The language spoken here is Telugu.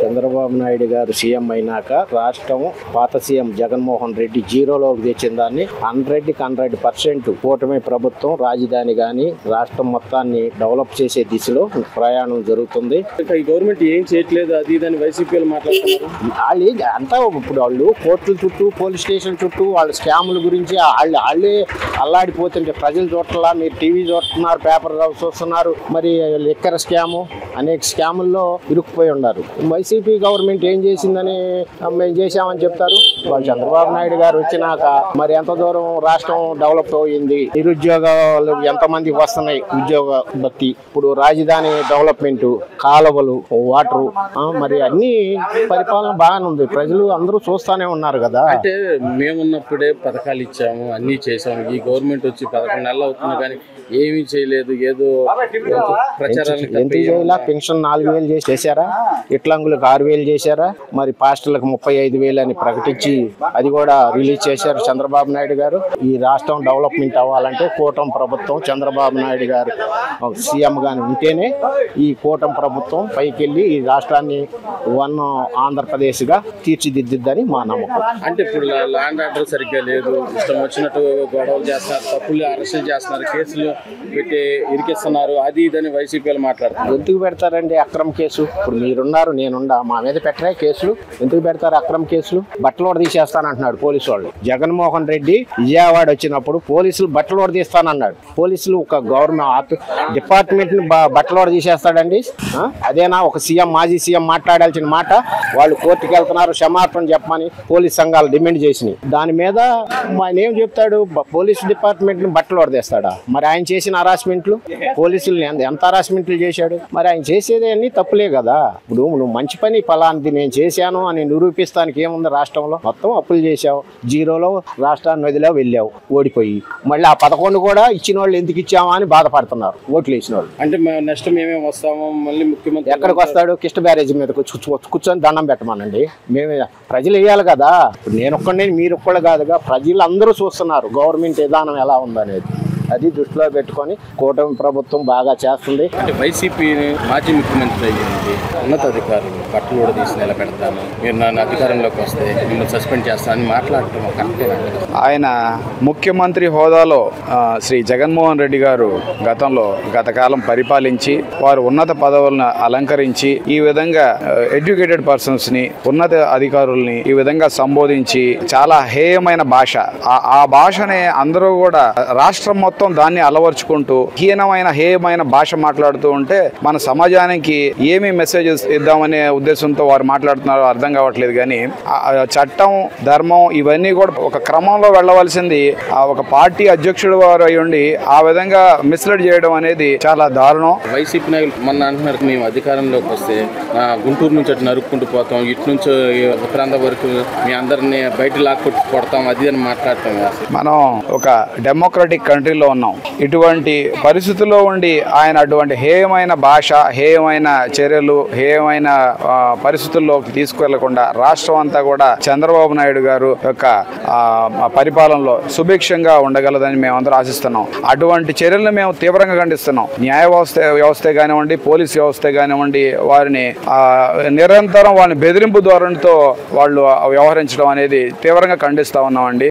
చంద్రబాబు నాయుడు గారు సీఎం అయినాక రాష్ట్రం పాత సీఎం జగన్మోహన్ రెడ్డి జీరోలోకి తెచ్చిన దాన్ని 100% కూటమి ప్రభుత్వం రాజధాని గాని రాష్ట్రం మొత్తాన్ని డెవలప్ చేసే దిశలో ప్రయాణం జరుగుతుంది. ఈ గవర్నమెంట్ ఏం చేయట్లేదు అది దాని వైసీపీలు మాట్లాడుతున్నారు. వాళ్ళు అంతా ఇప్పుడు వాళ్ళు కోర్టుల చుట్టూ పోలీస్ స్టేషన్ చుట్టూ వాళ్ళ స్కాముల గురించి వాళ్ళే అల్లాడిపోతుంటే ప్రజలు చూడట్లా. మీరు టీవీ చూస్తున్నారు, పేపర్ చూస్తున్నారు, మరి లిక్కర్ స్కాము అనేక స్కాముల్లో ఇరుక్కుపోయి ఉన్నారు. వైసీపీ గవర్నమెంట్ ఏం చేసిందని మేము చేశామని చెప్తారు. వాళ్ళు చంద్రబాబు నాయుడు గారు వచ్చినాక మరి ఎంత దూరం రాష్ట్రం డెవలప్ అయింది, నిరుద్యోగాలు ఎంతమందికి వస్తున్నాయి, ఉద్యోగ భక్తి, ఇప్పుడు రాజధాని డెవలప్మెంట్, కాలువలు, వాటరు, మరి అన్ని పరిపాలన బాగానే ఉంది. ప్రజలు అందరూ చూస్తానే ఉన్నారు కదా. అంటే మేమున్నప్పుడే పథకాలు ఇచ్చాము, అన్ని చేసాము. ఈ గవర్నమెంట్ వచ్చి 11 నెలలు అవుతున్నా కానీ ఏమీ చేయలేదు. ఏదో ప్రచారాలు ఎందుకు చేయాల? పెన్షన్ 4,000 చేశారా, ఇట్లంగులకు 6,000 చేశారా, మరి పాస్టర్లకు 35,000 అని ప్రకటించి అది కూడా రిలీజ్ చేశారు చంద్రబాబు నాయుడు గారు. ఈ రాష్ట్రం డెవలప్మెంట్ అవ్వాలంటే కూటమి ప్రభుత్వం చంద్రబాబు నాయుడు గారు సీఎం గాని ఉంటేనే ఈ కూటమి ప్రభుత్వం పైకెళ్ళి ఈ రాష్ట్రాన్ని ఆంధ్రప్రదేశ్ గా తీర్చిదిద్దిద్దని మా నమ్మకం. అంటే ఇప్పుడు ల్యాండ్ ఆర్డర్ సరిగ్గా లేదు, ఇష్టం వచ్చినట్టు గొడవలు చేస్తున్నారు, తప్పులు అరెస్టులు చేస్తున్నారు, కేసులు పెట్టి ఇరికిస్తున్నారు, అది ఇదని వైసీపీలు మాట్లాడుతున్నారు. ఎందుకు పెడతారండి అక్రమ కేసు? ఇప్పుడు మీరున్నారు, నేనుండా, మా మీద పెట్టరా కేసులు? ఎందుకు పెడతారు అక్రమ కేసులు? బట్టలు తీసేస్తానంటున్నాడు పోలీసు వాళ్ళు. జగన్మోహన్ రెడ్డి విజయవాడ వచ్చినప్పుడు పోలీసులు బట్టలు తీస్తానన్నాడు. పోలీసులు ఒక గవర్నమెంట్ డిపార్ట్మెంట్ ని బట్టలు తీసేస్తాడండి? అదేనా ఒక సీఎం, మాజీ సీఎం మాట్లాడాల్సిన మాట? వాళ్ళు కోర్టుకు వెళ్తున్నారు, క్షమాపణ చెప్పమని పోలీస్ సంఘాలు డిమాండ్ చేసినాయి. దాని మీద ఆయన ఏం చెప్తాడు? పోలీస్ డిపార్ట్మెంట్ ని బట్టలు తీస్తాడా? మరి ఆయన చేసిన హరాస్మెంట్లు, పోలీసులు ఎంత హరాస్మెంట్లు చేశాడు? మరి ఆయన చేసేది అన్ని తప్పులే కదా. ఇప్పుడు నువ్వు మంచి పని ఫలాంటి నేను చేశాను అని నిరూపిస్తానికి ఏముంది? రాష్ట్రంలో మొత్తం అప్పులు చేశావు, జీరోలో రాష్ట్రాన్ని వదిలో వెళ్ళావు ఓడిపోయి. మళ్ళీ ఆ 11 కూడా ఇచ్చిన వాళ్ళు ఎందుకు ఇచ్చామా అని బాధపడుతున్నారు ఓట్లు వేసిన వాళ్ళు. అంటే నెక్స్ట్ మేమే వస్తాము, మళ్ళీ ముఖ్యమంత్రి ఎక్కడికి వస్తాడు? కిష్ట బ్యారేజ్ మీద కూర్చొని దండం పెట్టమానండి. మేమే ప్రజలు వేయాలి కదా. నేను ఒక్కడే, మీరు ఒక్కళ్ళు కాదుగా, ప్రజలు అందరూ చూస్తున్నారు గవర్నమెంట్ విధానం ఎలా ఉందనేది. అది దృష్టిలో పెట్టుకొని కూటమి ప్రభుత్వం బాగా చేస్తుంది. అంటే వైసీపీ మాజీ ముఖ్యమంత్రి అయ్యింది, ఉన్నతాధికారులు బట్టలు కూడా తీసి నిలబెడతాను, మీరు నన్ను అధికారంలోకి వస్తే మిమ్మల్ని సస్పెండ్ చేస్తానని మాట్లాడటం కరెక్టేనా? ఆయన ముఖ్యమంత్రి హోదాలో శ్రీ జగన్మోహన్ రెడ్డి గారు గత కాలం పరిపాలించి వారు ఉన్నత పదవులను అలంకరించి ఈ విధంగా ఎడ్యుకేటెడ్ పర్సన్స్ ని, ఉన్నత అధికారుల్ని ఈ విధంగా సంబోధించి చాలా హేయమైన భాష, ఆ భాషని అందరూ కూడా రాష్ట్రం మొత్తం దాన్ని అలవర్చుకుంటూ హేయమైన భాష మాట్లాడుతూ ఉంటే మన సమాజానికి ఏమి మెసేజెస్ ఇద్దామనే ఉద్దేశంతో వారు మాట్లాడుతున్నారో అర్థం కావట్లేదు. కానీ చట్టం, ధర్మం ఇవన్నీ కూడా ఒక క్రమంలో వెళ్ళవలసింది ఒక పార్టీ అధ్యక్షుడు వారు అయ్యుండి ఆ విధంగా మిస్లీడ్ చేయడం అనేది చాలా దారుణం. వైసీపీ నాయకులు మొన్న అంటున్నారు, మేము అధికారంలోకి వస్తే గుంటూరు నుంచి అటు నరుక్కుంటూ పోతాం, ఇటు నుంచి ఉత్తరాంధ్ర వరకు మీ అందరినీ బయట లాక్కొట్టి కొడతాం, అది అని మాట్లాడతాం. మనం ఒక డెమోక్రటిక్ కంట్రీలో ఉన్నాం. ఇటువంటి పరిస్థితుల్లో ఉండి ఆయన అటువంటి హేయమైన భాష, హేయమైన చర్యలు, హేయమైన పరిస్థితుల్లోకి తీసుకెళ్లకుండా రాష్ట్రం అంతా కూడా చంద్రబాబు నాయుడు గారు యొక్క పరిపాలనలో సుభిక్షంగా ఉండగలదని మేమందరూ ఆశిస్తున్నాం. అటువంటి చర్యలను మేము తీవ్రంగా ఖండిస్తున్నాం. న్యాయ వ్యవస్థ కానివ్వండి, పోలీస్ వ్యవస్థ కానివ్వండి, వారిని నిరంతరం వాళ్ళని బెదిరింపు ధోరణితో వాళ్ళు వ్యవహరించడం అనేది తీవ్రంగా ఖండిస్తా ఉన్నామండి.